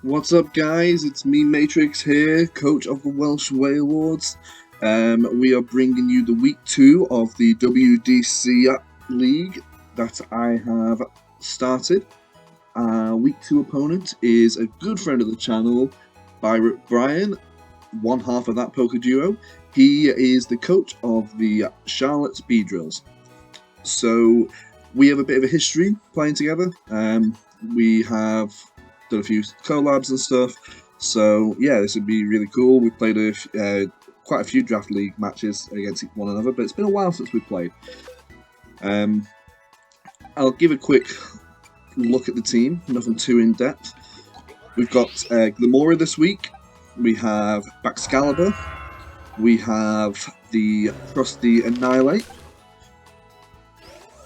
What's up, guys? It's me, Matrix, here, coach of the Welsh Wailords. We are bringing you the week 2 of the VGC League that I have started. Week 2 opponent is a good friend of the channel, Brian, one half of that poker duo. He is the coach of the Charlotte's Beedrills. So we have a bit of a history playing together. We have done a few collabs and stuff, so yeah, this would be really cool. We've played quite a few Draft League matches against one another, but it's been a while since we've played. I'll give a quick look at the team, nothing too in-depth. We've got Glamora this week, we have HAXcalibur, we have the trusty Annihilate,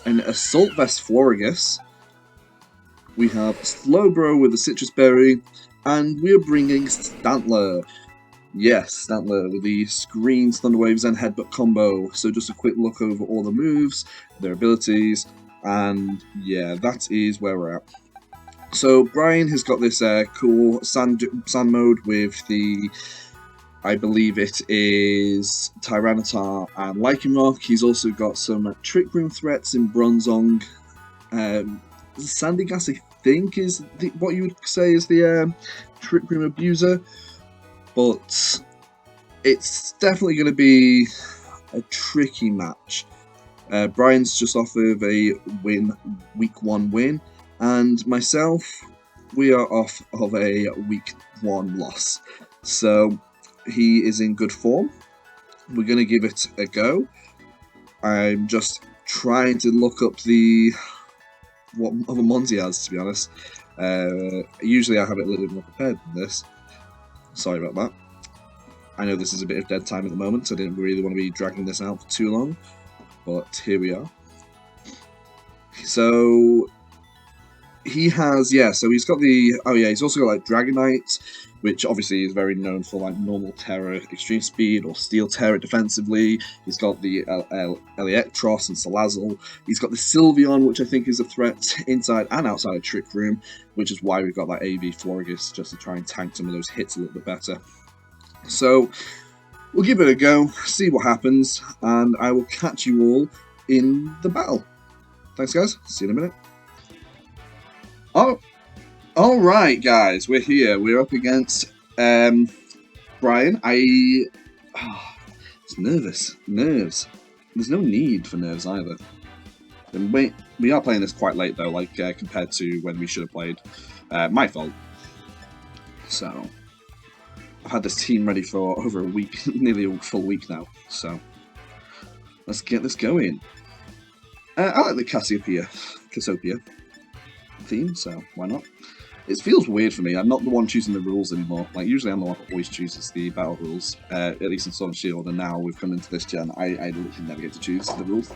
an Assault Vest Florigus, we have Slowbro with the Citrus Berry, and we are bringing Stantler. Yes, Stantler with the Screens, Thunderwaves, and Headbutt combo. So just a quick look over all the moves, their abilities, and yeah, that is where we're at. So Brian has got this cool sand mode with the, I believe it is Tyranitar and Lycanroc. He's also got some Trick Room threats in Bronzong. Sandygast, I think, is what you would say is the Trick Room Abuser, but it's definitely going to be a tricky match. Brian's just off of a week 1 win, and myself, we are off of a week 1 loss. So he is in good form. We're going to give it a go. I'm just trying to look up what other mons he has, to be honest. Usually I have it a little bit more prepared than this. Sorry about that. I know this is a bit of dead time at the moment, so I didn't really want to be dragging this out for too long, but here we are. So he has, so he's got the, he's also got like Dragonite, which obviously is very known for like normal Terra, extreme speed, or steel Terra defensively. He's got the Electros and Salazzle. He's got the Sylveon, which I think is a threat inside and outside of Trick Room, which is why we've got that AV Florigus, just to try and tank some of those hits a little bit better. So we'll give it a go, see what happens, and I will catch you all in the battle. Thanks, guys. See you in a minute. Alright, guys, we're here. We're up against Brian. It's nervous. Nerves. There's no need for nerves either. We are playing this quite late, though, like compared to when we should have played. My fault. So, I've had this team ready for over a week, nearly a full week now. So, let's get this going. I like the Cassiopeia theme, so why not? It feels weird for me. I'm not the one choosing the rules anymore. Like, usually I'm the one who always chooses the battle rules, at least in Sword and Shield, and now we've come into this gen, I literally never get to choose the rules.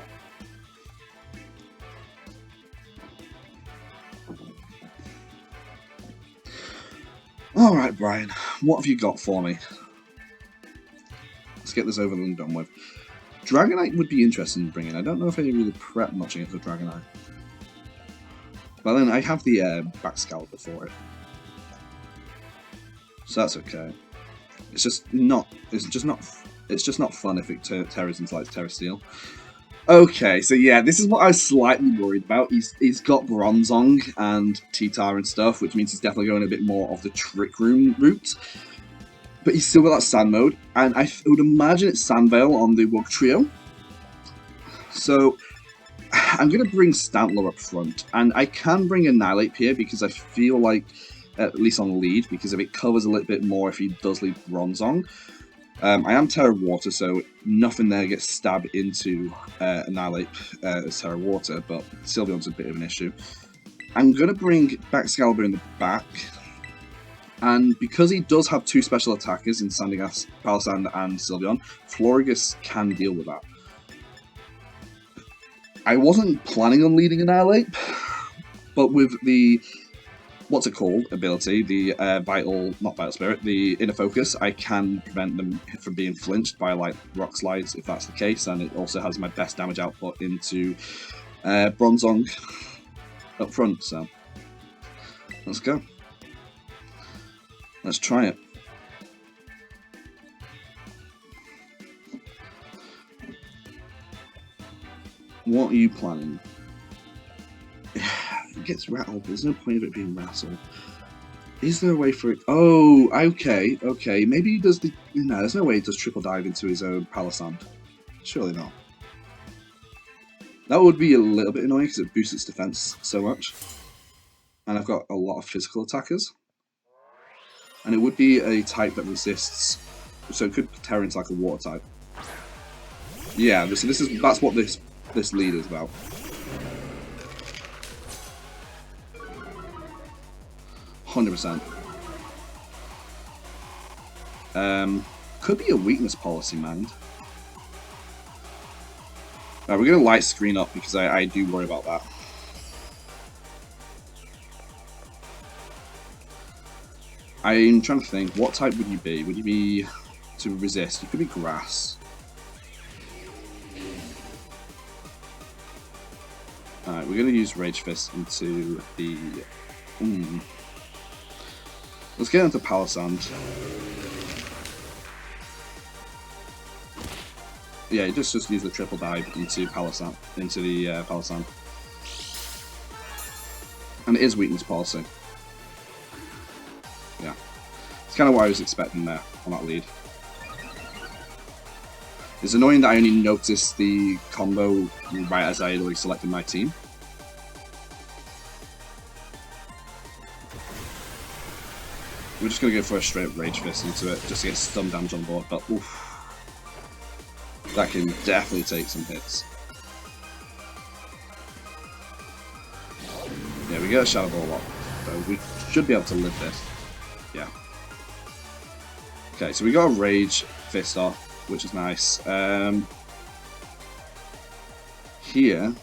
Alright, Brian, what have you got for me? Let's get this over and done with. Dragonite would be interesting to bring in. I don't know if I really prep much against the Dragonite. But then I have the HAXcalibur for it, so that's okay. It's just not fun if it tears into like Terra Steel. Okay, so yeah, this is what I was slightly worried about. He's got Bronzong and T-Tar and stuff, which means he's definitely going a bit more of the Trick Room route. But he's still got that Sand mode, and I would imagine it's Sandveil on the Wug Trio. So I'm going to bring Stantler up front, and I can bring Annihilate here because I feel like, at least on lead, because if it covers a little bit more if he does leave Bronzong. I am Terra Water, so nothing there gets stabbed into Annihilate as Terra Water, but Sylveon's a bit of an issue. I'm going to bring HAXcalibur in the back, and because he does have 2 special attackers in Sandygast, Palisand, and Sylveon, Florigus can deal with that. I wasn't planning on leading Annihilate, but with the, what's it called, ability, the not Vital Spirit, the Inner Focus, I can prevent them from being flinched by like Rock Slides if that's the case, and it also has my best damage output into Bronzong up front, so let's go. Let's try it. What are you planning? It gets rattled. There's no point of it being rattled. Is there a way for it? Oh, okay, okay. Maybe he does the. No, there's no way he does triple dive into his own Palisand. Surely not. That would be a little bit annoying because it boosts its defense so much. And I've got a lot of physical attackers. And it would be a type that resists. So it could tear into like a water type. Yeah, that's what this lead is about. %. Could be a weakness policy, man. We're going to light screen up because I do worry about that. I'm trying to think, what type would you be? Would you be to resist? You could be grass. Alright, we're going to use Rage Fist into the... Let's get into Palisand. Yeah, just use the triple dive into Palisand, into the Palisand. And it is weakness policy. Yeah. It's kind of what I was expecting there on that lead. It's annoying that I only noticed the combo right as I had already selected my team. We're just going to go for a straight up Rage Fist into it, just to get stun damage on board, but oof. That can definitely take some hits. Yeah, we get a Shadow Ball a lot, so we should be able to live this. Yeah. Okay, so we got a Rage Fist off, which is nice. Here,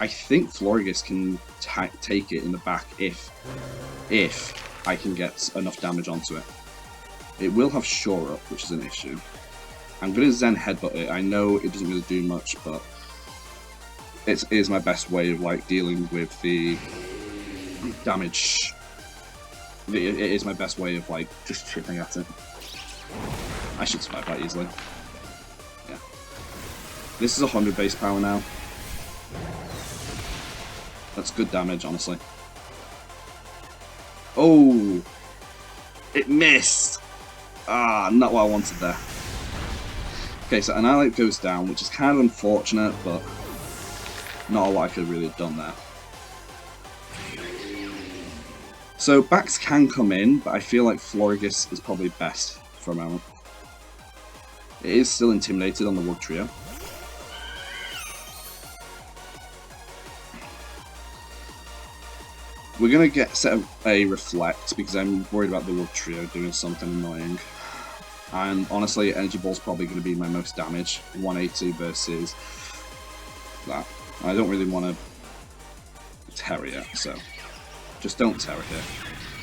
I think Florges can take it in the back if I can get enough damage onto it. It will have Shore Up, which is an issue. I'm going to Zen Headbutt it. I know it doesn't really do much, but it is my best way of like dealing with the damage. It is my best way of like just chipping at it. I should survive that easily. Yeah. This is 100 base power now. That's good damage, honestly. Oh! It missed! Ah, not what I wanted there. Okay, so Annihilate goes down, which is kind of unfortunate, but not a lot I could have really done there. So backs can come in, but I feel like Florges is probably best for a moment. It is still intimidated on the Wood Trio. We're going to set a Reflect because I'm worried about the Wood Trio doing something annoying. And honestly, Energy Ball's probably going to be my most damage. 180 versus that. I don't really want to Terra yet, so just don't Terra here.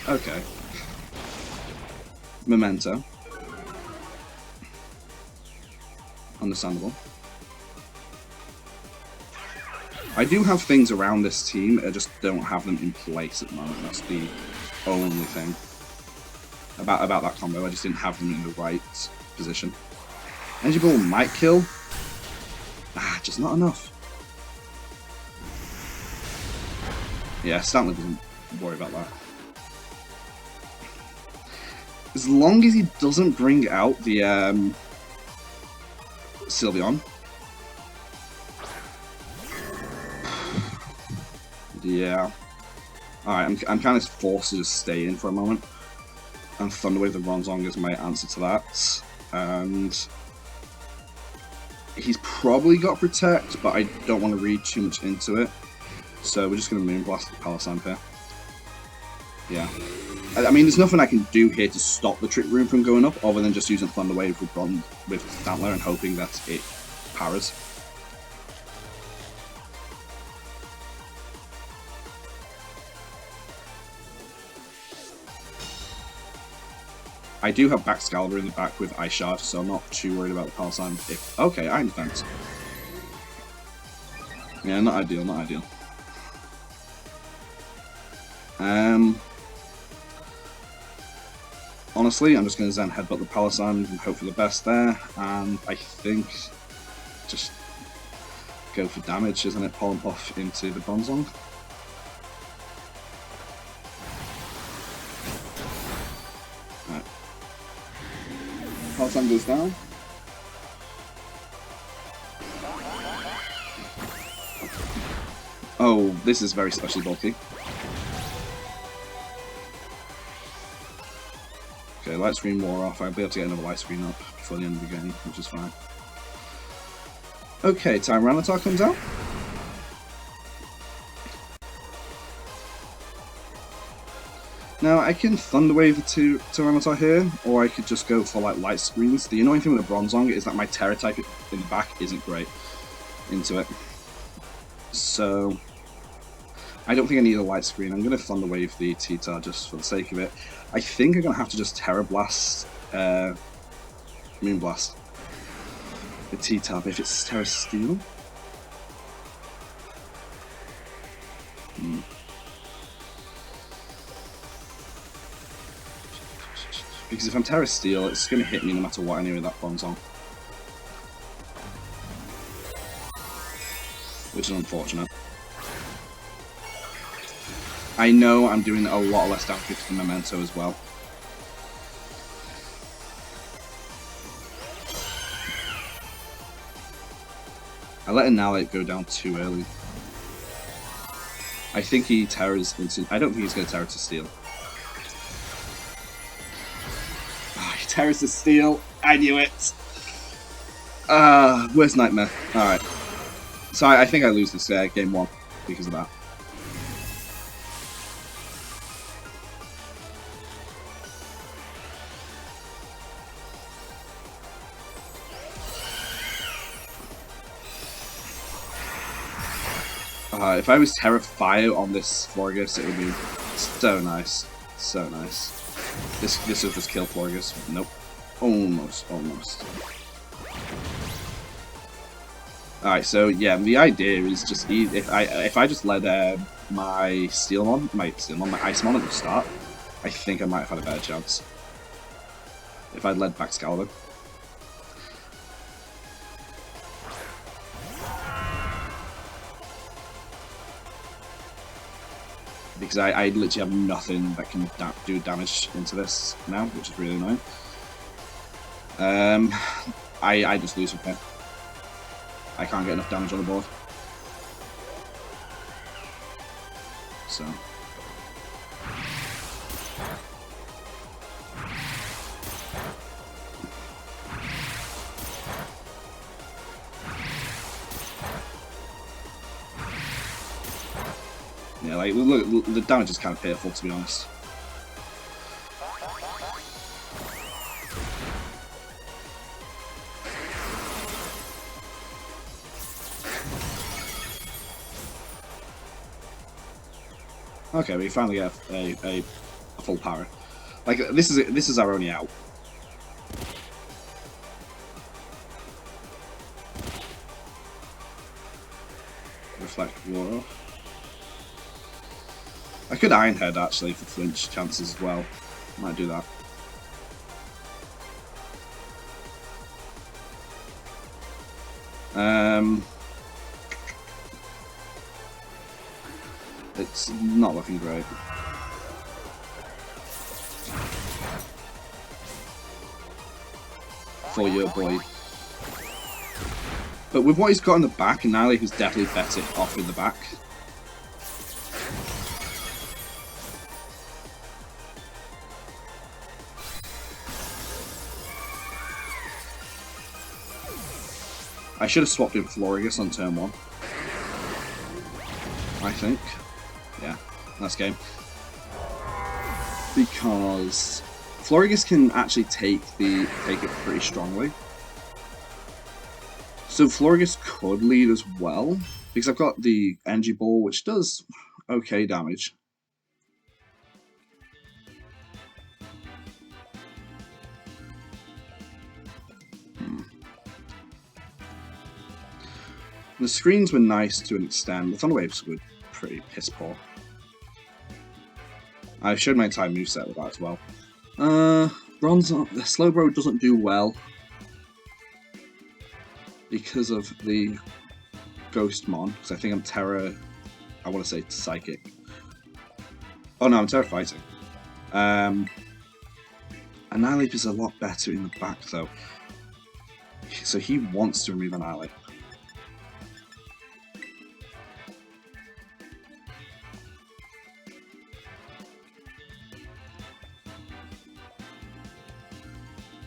Okay. Memento. Understandable. I do have things around this team, I just don't have them in place at the moment. That's the only thing about that combo. I just didn't have them in the right position. Energy Ball might kill. Ah, just not enough. Yeah, Stantler doesn't worry about that. As long as he doesn't bring out the Sylveon. Yeah. Alright, I'm kind of forced to just stay in for a moment. And Thunderwave the Bronzong is my answer to that. And he's probably got Protect, but I don't want to read too much into it. So we're just going to Moonblast the Palisand here. Yeah. I mean, there's nothing I can do here to stop the Trick Room from going up, other than just using Thunderwave with Stantler and hoping that it paras. I do have HAXcalibur in the back with Ice Shard, so I'm not too worried about the Palisand. Okay, Iron Defense. Yeah, not ideal, not ideal. honestly, I'm just going to Zen Headbutt the Palisand and hope for the best there, and I think just go for damage, isn't it? Pollen Puff into the Bronzong. Right. Palisand goes down. Oh, this is very especially bulky. Okay, light screen wore off. I'll be able to get another light screen up before the end of the game, which is fine. Okay, Tyranitar comes out. Now, I can Thunder Wave to Tyranitar here, or I could just go for like light screens. The annoying thing with a Bronzong is that my Terra type in the back isn't great into it. So I don't think I need a light screen. I'm going to Thunder Wave the T-Tar just for the sake of it. I think I'm going to have to just Terra Blast, Moonblast the T-Tar if it's Terra Steel. Because if I'm Terra Steel, it's going to hit me no matter what anyway, that Bronzong. Which is unfortunate. I know I'm doing a lot less damage with the Memento as well. I let Annihilate go down too early. I think he Terras into... I don't think he's going to Terra to Steel. Oh, he Terras to Steel. I knew it. Where's Nightmare? Alright. So I think I lose this game 1 because of that. If I was Terra Fire on this Florges, it would be so nice. So nice. This will just kill Florges. Nope. Almost. Alright, so yeah, the idea is just if I just led my Steelmon, my Icemon at the start, I think I might have had a better chance. If I'd led HAXcalibur. Because I literally have nothing that can do damage into this now, which is really annoying. I just lose with him. I can't get enough damage on the board. So. Yeah, like, look, the damage is kind of pitiful, to be honest. Okay, we finally get a full power. Like, this is our only out. Reflect Water. I could Iron Head actually for flinch chances as well. Might do that. It's not looking great. For your boy. But with what he's got in the back, Annihilate is definitely better off in the back. I should have swapped in Florges on turn 1. I think. Yeah, last game. Because Florges can actually take it pretty strongly. So Florges could lead as well, because I've got the Energy Ball, which does okay damage. The screens were nice to an extent. The Thunder Waves were pretty piss poor. I showed my entire moveset with that as well. Bronze on the Slowbro doesn't do well because of the Ghostmon, because I think I'm Terra. I want to say Psychic. Oh no, I'm Terra Fighting. Annihilate is a lot better in the back though, so he wants to remove Annihilate.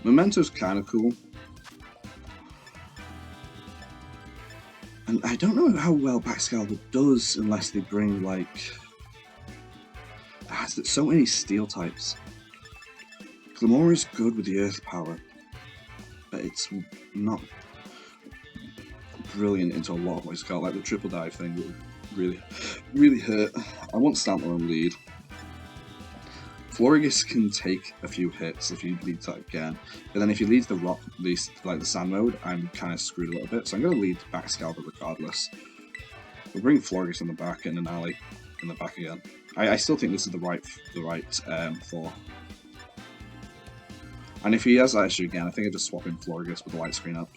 Memento's kind of cool. And I don't know how well HAXcalibur does unless they bring, like... It has so many steel types. Glamora is good with the earth power, but it's not brilliant into a lot of ways. Like the triple dive thing will really hurt. I want Stantler on lead. Florigis can take a few hits if he leads that again, but then if he leads the rock, like the sand mode, I'm kind of screwed a little bit. So I'm going to lead HAXcalibur regardless. We'll bring Florigis in the back and an alley in the back again. I still think this is the right Thor. And if he has that issue again, I think I just swap in Florigis with the light screen up.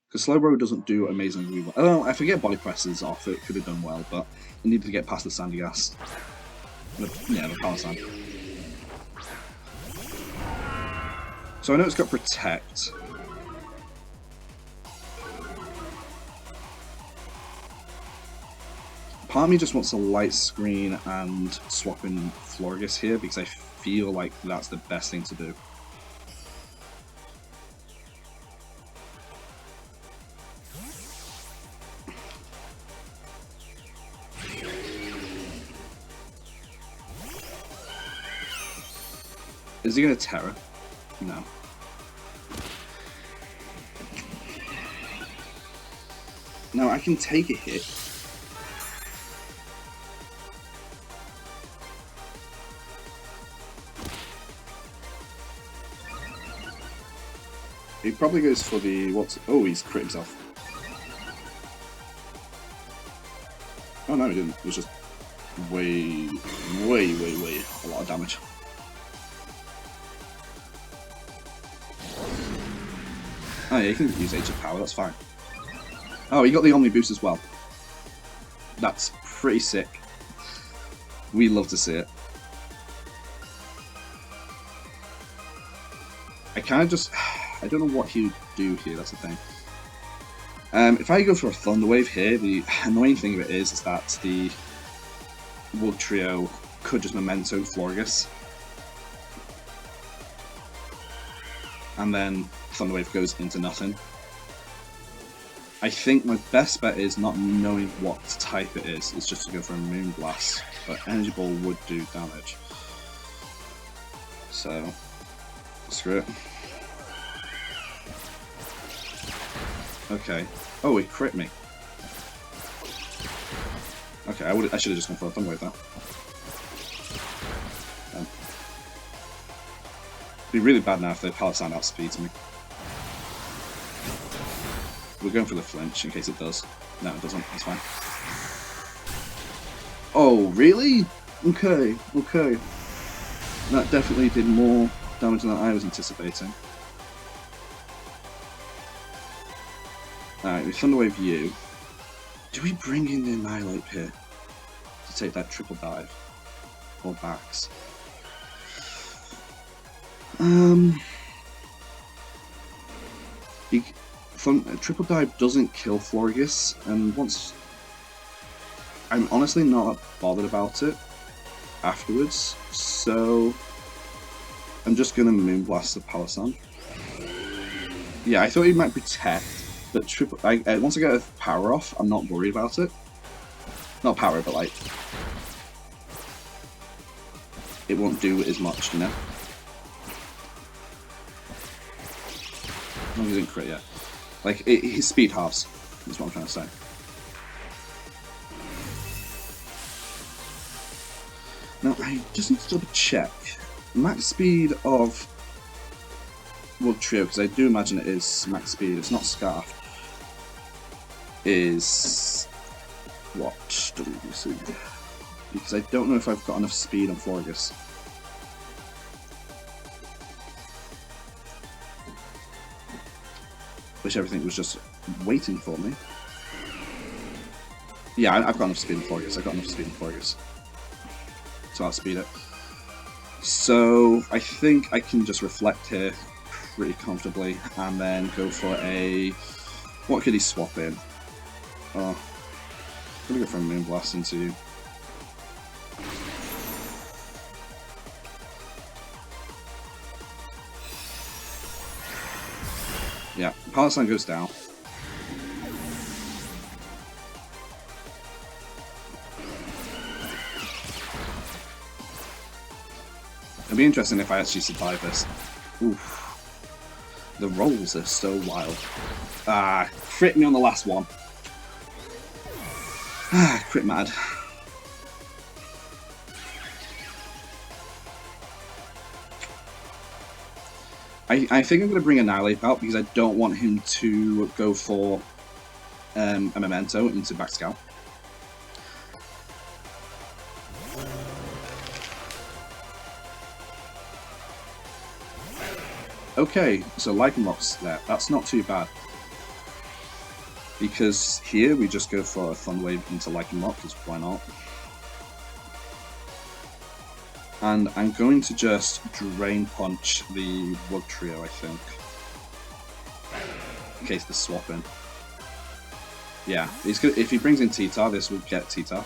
Because Slowbro doesn't do amazingly well. Oh, I forget body presses off, it could have done well, but it needed to get past the Sandy Gas. Yeah, the Power Sand. So I know it's got Protect. Part of me just wants a light screen and swap in Florigis here because I feel like that's the best thing to do. Is he going to Terra? No. No, I can take a hit. He probably goes for the... what's... oh, he's crit himself. Oh no, he didn't. It was just way a lot of damage. Oh yeah, you can use Age of Power, that's fine. Oh, he got the Omni boost as well. That's pretty sick. We love to see it. I kind of just... I don't know what he would do here, that's the thing. If I go for a Thunder Wave here, the annoying thing of it is that the Wood Trio could just Memento Florigis. And then Thunder Wave goes into nothing. I think my best bet is not knowing what type it is just to go for a Moonblast, but Energy Ball would do damage. So, screw it. Okay. Oh, he crit me. Okay, I should have just gone for a Thunder Wave there. It'd be really bad now if they Power Sand outspeeds me. We're going for the flinch in case it does. No, it doesn't. It's fine. Oh, really? Okay, okay. That definitely did more damage than I was anticipating. Alright, we Thunder Wave you. Do we bring in the Annihilate here to take that triple dive? Or backs? Triple dive doesn't kill Florigis, and once I'm honestly not bothered about it afterwards, so I'm just gonna Moonblast the Power Sand. Yeah, I thought he might protect, but once I get a power off, I'm not worried about it. Not power, but like it won't do as much, you know. As long as he didn't crit yet. Like, his speed halves, is what I'm trying to say. Now, I just need to double check. Max speed of Wood Trio, because I do imagine it is max speed. It's not Scarf. Is what WC? Because I don't know if I've got enough speed on Florigus. Wish everything was just waiting for me. Yeah, I've got enough speed in Florigus. I've got enough speed in Florigus. So I'll speed it. So I think I can just reflect here pretty comfortably and then go for a... What could he swap in? Oh, I'm gonna go for a Moonblast into... Yeah, Power Slam goes down. It'll be interesting if I actually survive this. Oof. The rolls are so wild. Ah, crit me on the last one. Ah, crit mad. I think I'm going to bring Annihilate out because I don't want him to go for a Memento into Backscal. Okay, so Lycanroc's there. That's not too bad. Because here we just go for a Thunderwave into Lycanroc, because why not? And I'm going to just Drain Punch the Wood Trio, I think. In case the swap in. Yeah, he's good. If he brings in T-Tar, this would get T-Tar.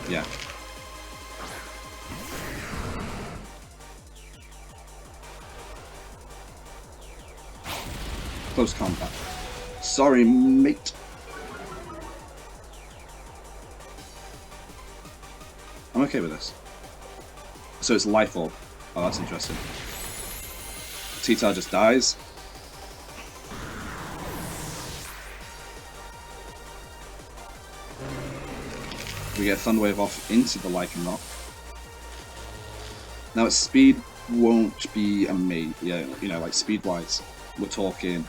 Yeah. Close combat. Sorry, mate. I'm okay with this. So it's Life Orb. Oh, that's interesting. T-Tar just dies. We get Thunderwave off into the Lycanroc. Now its speed won't be amazing. Yeah, you know, like speed-wise, we're talking.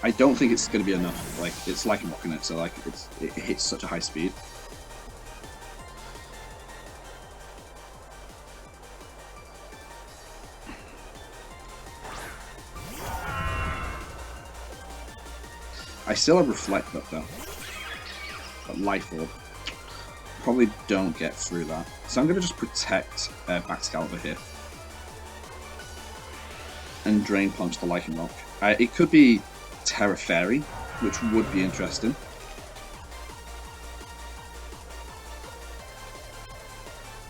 I don't think it's going to be enough. Like, it's Lycanroc in it, so like it hits such a high speed. I still have Reflect up though. But Life Orb. Probably don't get through that. So I'm going to just protect HAXcalibur here. And Drain Punch the Lycanroc. It could be Terra Fairy, which would be interesting.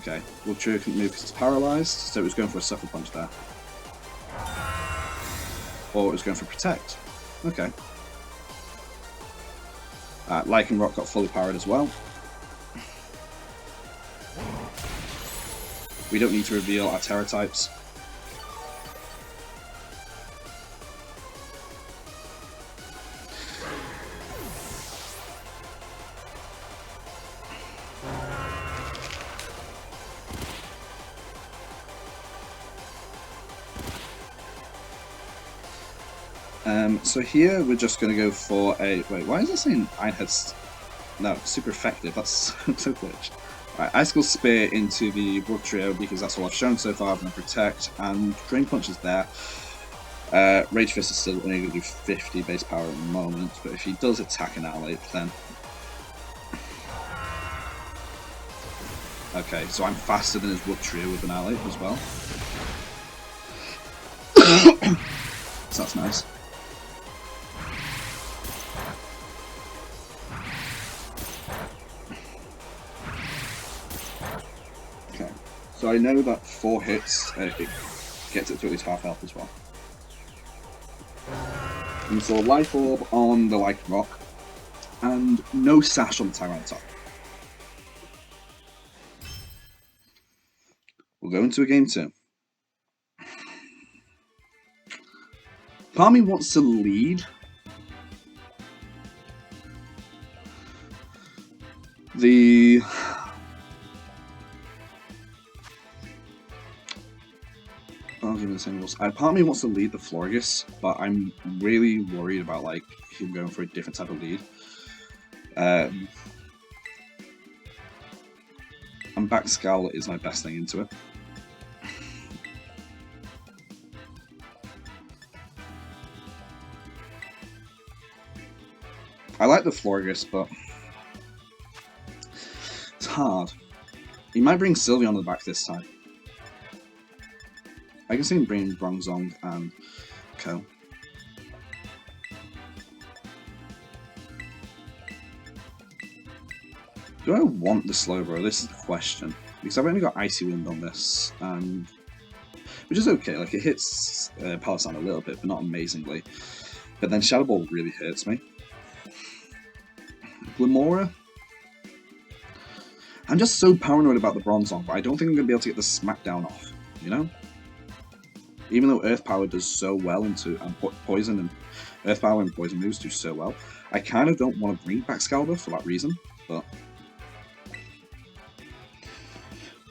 Okay, Wood Trio couldn't move because it's paralysed, so it was going for a Sucker Punch there. Or it was going for Protect. Okay. Lycanroc got fully powered as well. We don't need to reveal our Terra types. So here we're just going to go for a... Wait, why is it saying Einhed's... No, super effective. That's so glitched. Right, Icicle Spear into the Wood Trio because that's all I've shown so far. I'm going to Protect, and Drain Punch is there. Rage Fist is still only going to do 50 base power at the moment, but if he does attack Annihilate, then... Okay, so I'm faster than his Wood Trio with Annihilate as well. So that's nice. Okay, so I know that 4 hits, it gets it to at least half health as well. And so Life Orb on the Lycanroc, and no Sash on the Tyranitar. We'll go into a game 2. Part of me wants to lead. I'll give him the same rules. Part of me wants to lead the Florgus, but I'm really worried about like him going for a different type of lead. And back Scowl is my best thing into it. I like the Florgus, but it's hard. He might bring Sylveon on the back this time. I can see him bringing Bronzong and Co. Do I want the Slowbro? This is the question. Because I've only got Icy Wind on this, and which is okay. Like, it hits Palossand a little bit, but not amazingly. But then Shadow Ball really hurts me. Glimmora? I'm just so paranoid about the Bronzong, but I don't think I'm going to be able to get the Smackdown off, you know? Even though Earth Power does so well into Poison, and Earth Power and Poison moves do so well, I kind of don't want to bring back HAXcalibur for that reason, but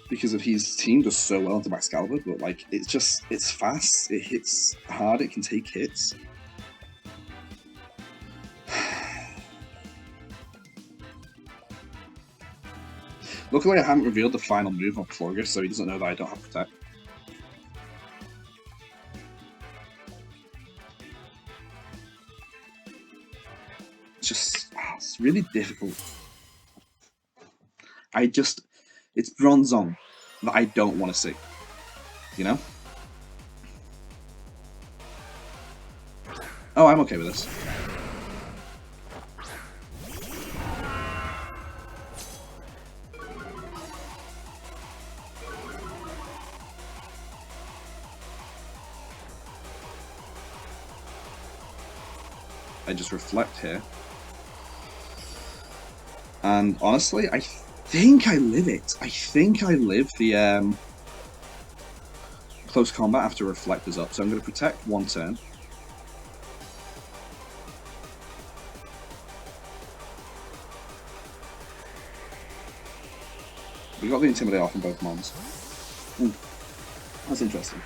because of his team does so well into HAXcalibur, but like it's fast, it hits hard, it can take hits. Luckily I haven't revealed the final move on Florgus, so he doesn't know that I don't have Protect. It's really difficult. It's Bronzong that I don't want to see, you know? Oh, I'm okay with this. I just reflect here. And honestly, I think I live it. I think I live the close combat after Reflect is up. So I'm going to Protect one turn. We got the Intimidate off on both mons. Ooh, that's interesting.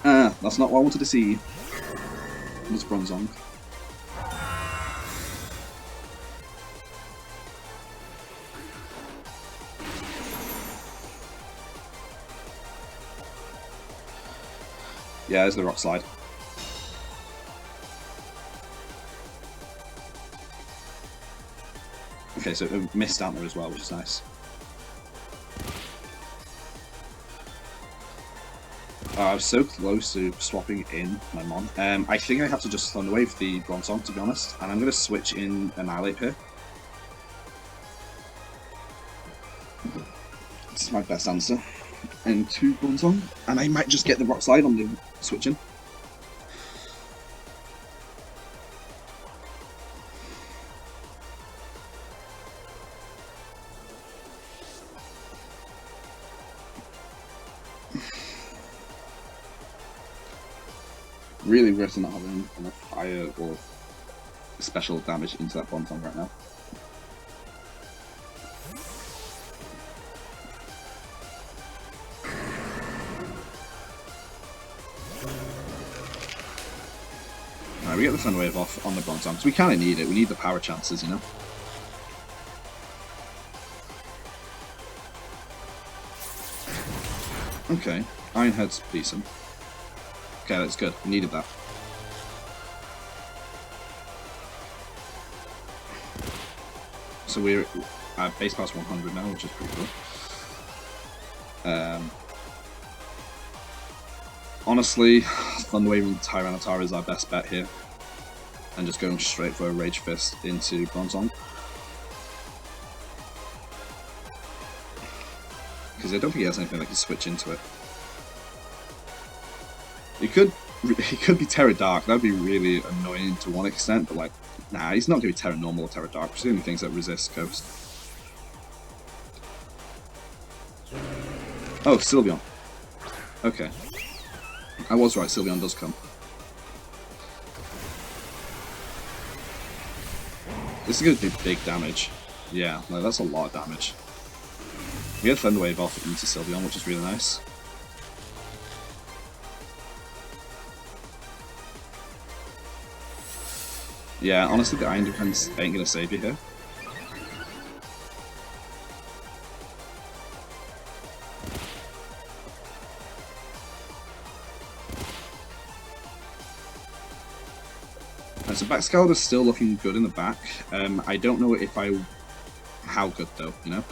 That's not what I wanted to see. It's Bronzong. Yeah, there's the Rock Slide. Okay, so it missed Stantler as well, which is nice. I was so close to swapping in my Mon. I think I have to just Thunder Wave the Bronzong, to be honest, and I'm going to switch in Annihilate here. This is my best answer. And 2 Bronzong, and I might just get the Rock Slide on the switching. Really regretting not having enough fire or special damage into that Bronzong right now. We get the Thunder Wave off on the Bronzong, because we kind of need it. We need the power chances, you know? Okay, Iron Head's decent. Okay, that's good. We needed that. So we're at base pass 100 now, which is pretty cool. Honestly, Thunder Wave and Tyranitar is our best bet here. And just going straight for a Rage Fist into Bronzong. Because I don't think he has anything that can switch into it. He could be Terra Dark, that'd be really annoying to one extent, but like, nah, he's not going to be Terra Normal or Terra Dark, which are the only things that resist Ghost. Oh, Sylveon. Okay. I was right, Sylveon does come. This is going to do big damage. Yeah, no, that's a lot of damage. We get Thunder Wave off into Sylveon, which is really nice. Yeah, honestly, the Iron Defense ain't gonna save you here. So HAXcalibur's still looking good in the back. I don't know how good though, you know.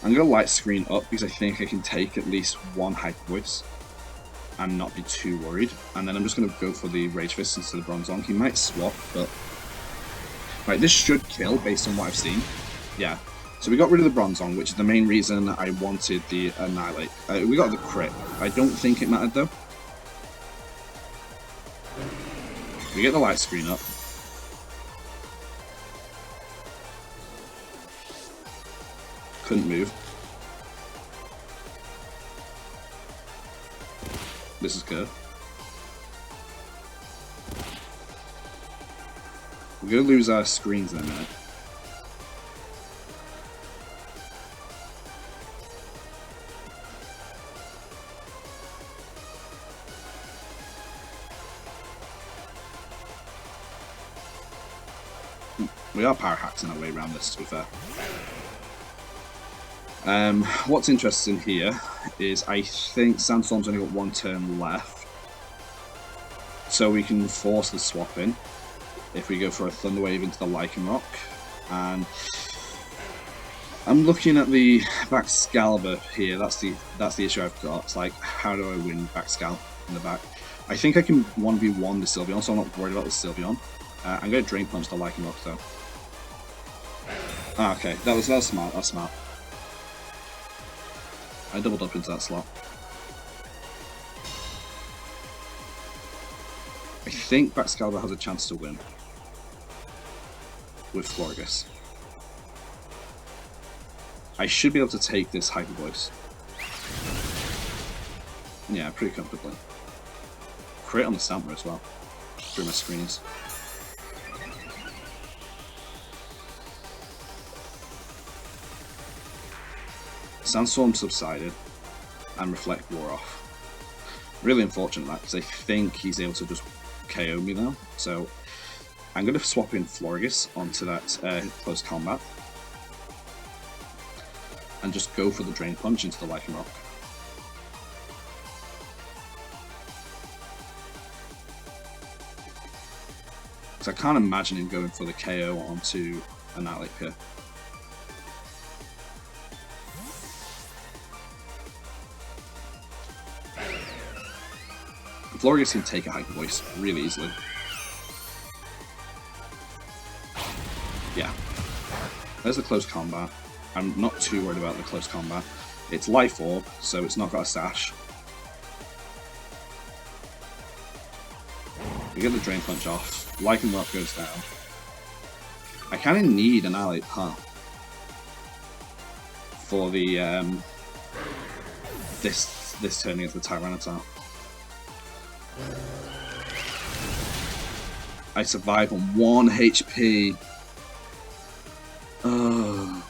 I'm gonna light screen up because I think I can take at least one Hyper Voice and not be too worried. And then I'm just gonna go for the Rage Fist instead of Bronzong. He might swap, but right, this should kill based on what I've seen. Yeah. So we got rid of the Bronzong, which is the main reason I wanted the Annihilate. We got the crit. I don't think it mattered though. We get the light screen up. Couldn't move. This is good. We're going to lose our screens in a minute. We are power hacking our way around this, to be fair. What's interesting here is I think Sandstorm's only got one turn left, so we can force the swap in if we go for a Thunder Wave into the Lycanroc. And I'm looking at the HAXcalibur here. That's the issue I've got. It's like, how do I win HAXcal in the back? I think I can 1v1 the Sylveon, so I'm not worried about the Sylveon. I'm going to Drain Punch the Lycanroc though. Ah, okay, that was smart. That's smart. I doubled up into that slot. I think HAXcalibur has a chance to win with Florges. I should be able to take this Hyper Voice. Yeah, pretty comfortably. Crit on the Stantler as well, through my screens. Sandstorm subsided and Reflect wore off. Really unfortunate that, because I think he's able to just KO me now. So I'm going to swap in Florges onto that close combat and just go for the Drain Punch into the Lycanroc. Because I can't imagine him going for the KO onto Annihilate here. Florges can take a Hyper Voice really easily. Yeah. There's the close combat. I'm not too worried about the close combat. It's Life Orb, so it's not got a sash. We get the Drain Punch off. Lycanroc goes down. I kind of need an Annihilate Path for the this turning of the Tyranitar. I survive on 1 HP.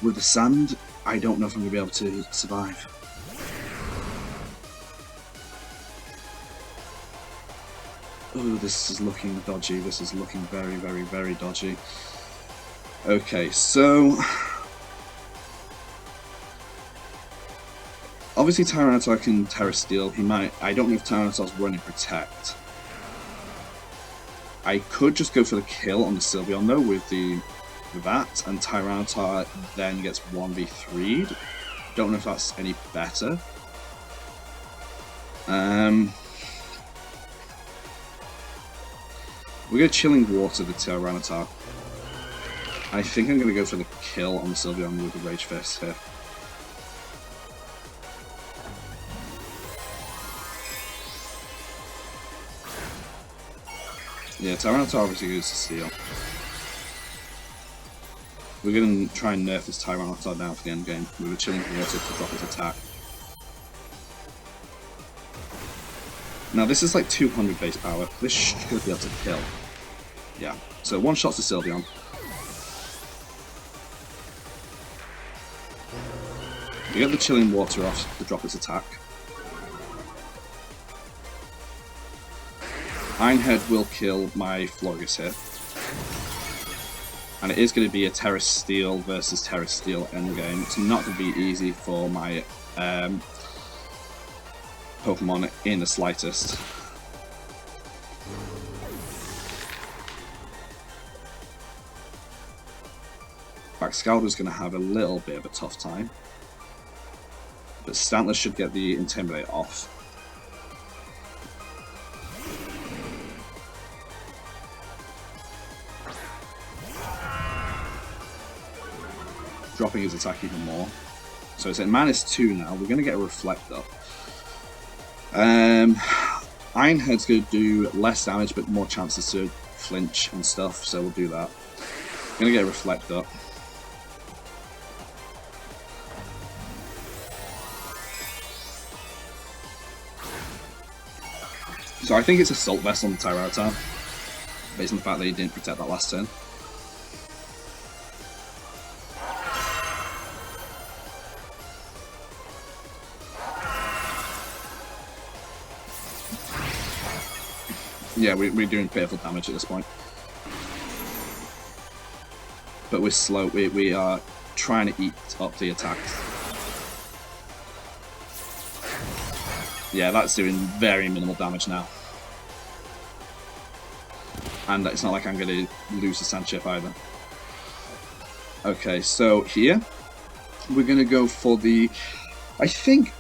With the sand, I don't know if I'm going to be able to survive. Oh, this is looking dodgy. This is looking very, very, very dodgy. Okay, so obviously Tyranitar can Terra Steel. He might. I don't know if Tyranitar's running Protect. I could just go for the kill on the Sylveon though with that, and Tyranitar then gets 1v3'd. Don't know if that's any better. We're going to Chilling Water the Tyranitar. I think I'm going to go for the kill on the Sylveon with the Rage Fist here. Yeah, Tyranitar obviously goes to Steel. We're going to try and nerf this Tyranitar down for the end game with a Chilling Water to drop its attack. Now this is like 200 base power. This should be able to kill. Yeah, so one shot to Sylveon. We get the Chilling Water off to drop its attack. Ironhead will kill my Florges here. And it is going to be a Terra Steel versus Terra Steel endgame. It's not going to be easy for my Pokemon in the slightest. HAXcalibur is going to have a little bit of a tough time. But Stantler should get the Intimidate off. Dropping his attack even more. So it's at -2 now. We're going to get a Reflect up. Ironhead's going to do less damage but more chances to flinch and stuff, so we'll do that. Going to get a Reflect up. So I think it's Assault Vest on the Tyranitar, based on the fact that he didn't protect that last turn. Yeah, we're doing pitiful damage at this point. But we're slow, we are trying to eat up the attacks. Yeah, that's doing very minimal damage now. And it's not like I'm going to lose the Sand Chip either. Okay, so here, we're going to go for the... I think,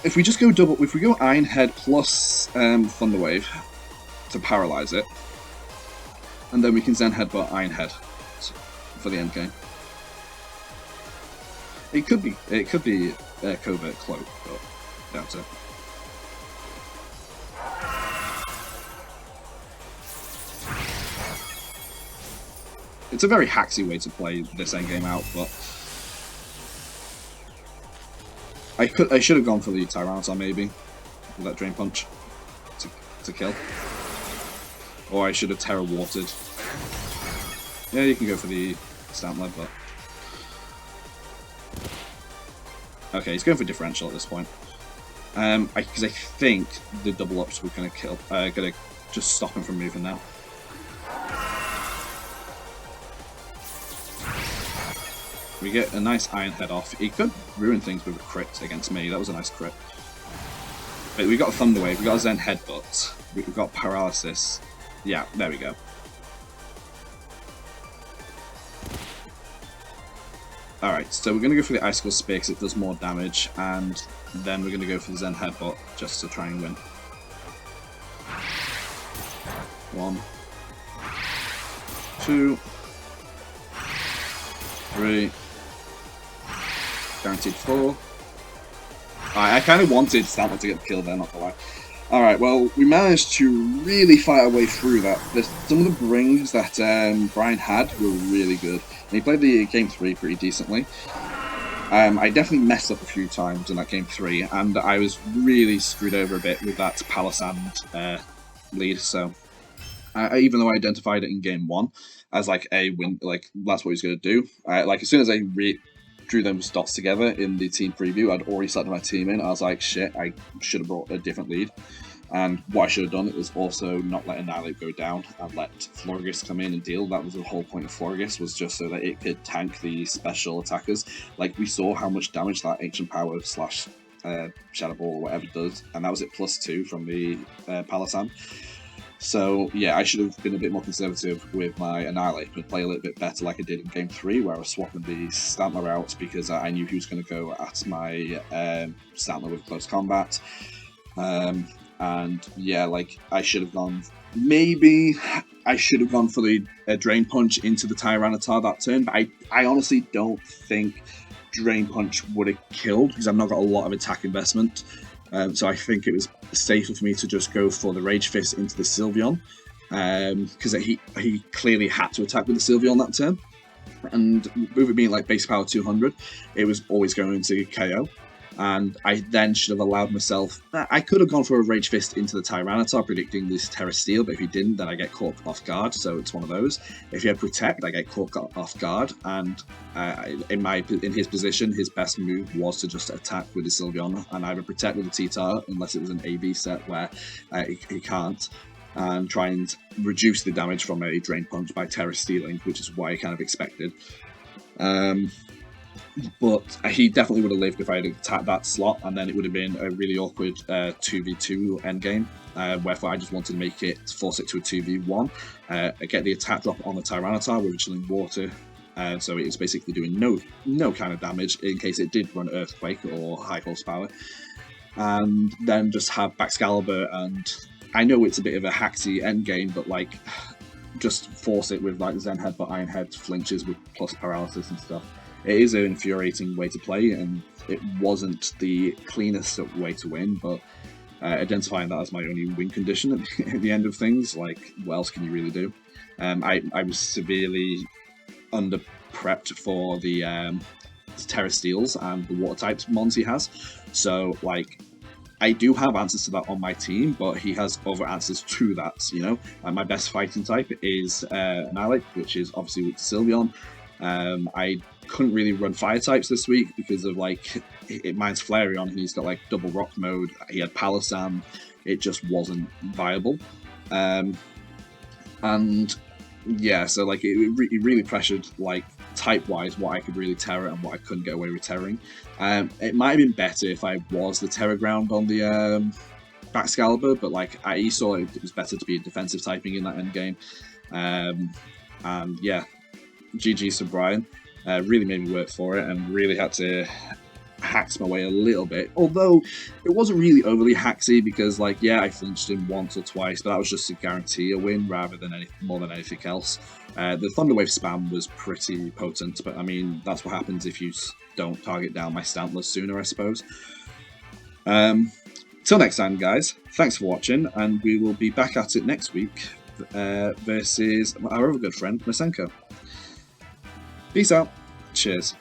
if we just go double... If we go Iron Head plus Thunder Wave to paralyze it, and then we can Zen Headbutt Iron Head for the end game. It could be Covert Cloak, but doubt it. It's a very hacksy way to play this endgame out, but I should have gone for the Tyranitar maybe with that Drain Punch to kill, or I should have Terra Watered. Yeah, you can go for the Stantler, but okay, he's going for Differential at this point. Because I think the double ups were gonna kill, gonna just stop him from moving now. We get a nice Iron Head off. He could ruin things with a crit against me. That was a nice crit. But we got Thunder Wave, we got a Zen Headbutt, we've got Paralysis. Yeah, there we go. Alright, so we're going to go for the Icicle Spear because it does more damage, and then we're going to go for the Zen Headbutt just to try and win. 1, 2, 3, guaranteed 4. I kind of wanted Stantler to get the kill there, not gonna lie. Alright, well, we managed to really fight our way through that. Some of the brings that Brian had were really good. And he played the Game 3 pretty decently. I definitely messed up a few times in that Game 3, and I was really screwed over a bit with that Palisand lead, so... even though I identified it in Game 1 as like a win, like that's what he's going to do. Like as soon as I drew those dots together in the team preview, I'd already started my team in. I was like, shit, I should have brought a different lead. And what I should have done was also not let Annihilate go down and let Florges come in and deal. That was the whole point of Florges, was just so that it could tank the special attackers. Like we saw how much damage that Ancient Power / Shadow Ball or whatever does, and that was at +2 from the Palisand. So yeah, I should have been a bit more conservative with my Annihilate and play a little bit better like I did in Game 3, where I was swapping the Stantler out because I knew he was going to go at my Stantler with close combat. And yeah, like I should have gone, maybe I should have gone for the Drain Punch into the Tyranitar that turn, but I honestly don't think Drain Punch would have killed because I've not got a lot of attack investment. So I think it was safer for me to just go for the Rage Fist into the Sylveon, because he clearly had to attack with the Sylveon that turn, and with it being like base power 200, it was always going to KO. And I then should have allowed myself... I could have gone for a Rage Fist into the Tyranitar, predicting this Terra Steel, but if he didn't, then I get caught off guard, so it's one of those. If he had Protect, I get caught off guard, and in his position, his best move was to just attack with the Sylveon, and either Protect with the T-Tar, unless it was an AB set where he can't, and try and reduce the damage from a Drain Punch by Terra Stealing, which is what I kind of expected. But he definitely would have lived if I had attacked that slot, and then it would have been a really awkward 2v2 endgame. Wherefore I just wanted to make it, force it to a 2v1, get the attack drop on the Tyranitar with Chilling Water, so it's basically doing no kind of damage in case it did run Earthquake or High Horsepower, and then just have HAXcalibur, and I know it's a bit of a hacksy endgame, but like, just force it with like Zen Headbutt, Iron Head, flinches with plus paralysis and stuff. It is an infuriating way to play, and it wasn't the cleanest way to win, but identifying that as my only win condition at the end of things, like, what else can you really do? I was severely under-prepped for the Terra Steals and the Water types mons he has, so, like, I do have answers to that on my team, but he has other answers to that, you know? My best fighting type is Annihilate, which is obviously with Sylveon. I couldn't really run fire types this week because of like mine's Flareon and he's got like double rock mode. He had Palossand. It just wasn't viable. And yeah, so like it really pressured like type wise what I could really Terra and what I couldn't get away with terraing. It might have been better if I was the Terra ground on the HAXcalibur, but like I saw it was better to be a defensive typing in that endgame. And yeah, GG's to Brian. Really made me work for it and really had to hacks my way a little bit, although it wasn't really overly hacksy because, like, yeah, I flinched him once or twice, but that was just to guarantee a win rather than more than anything else. The Thunderwave spam was pretty potent, but I mean, that's what happens if you don't target down my Stantler sooner, I suppose. Till next time, guys, thanks for watching, and we will be back at it next week versus our other good friend, Masenko. Peace out. Cheers.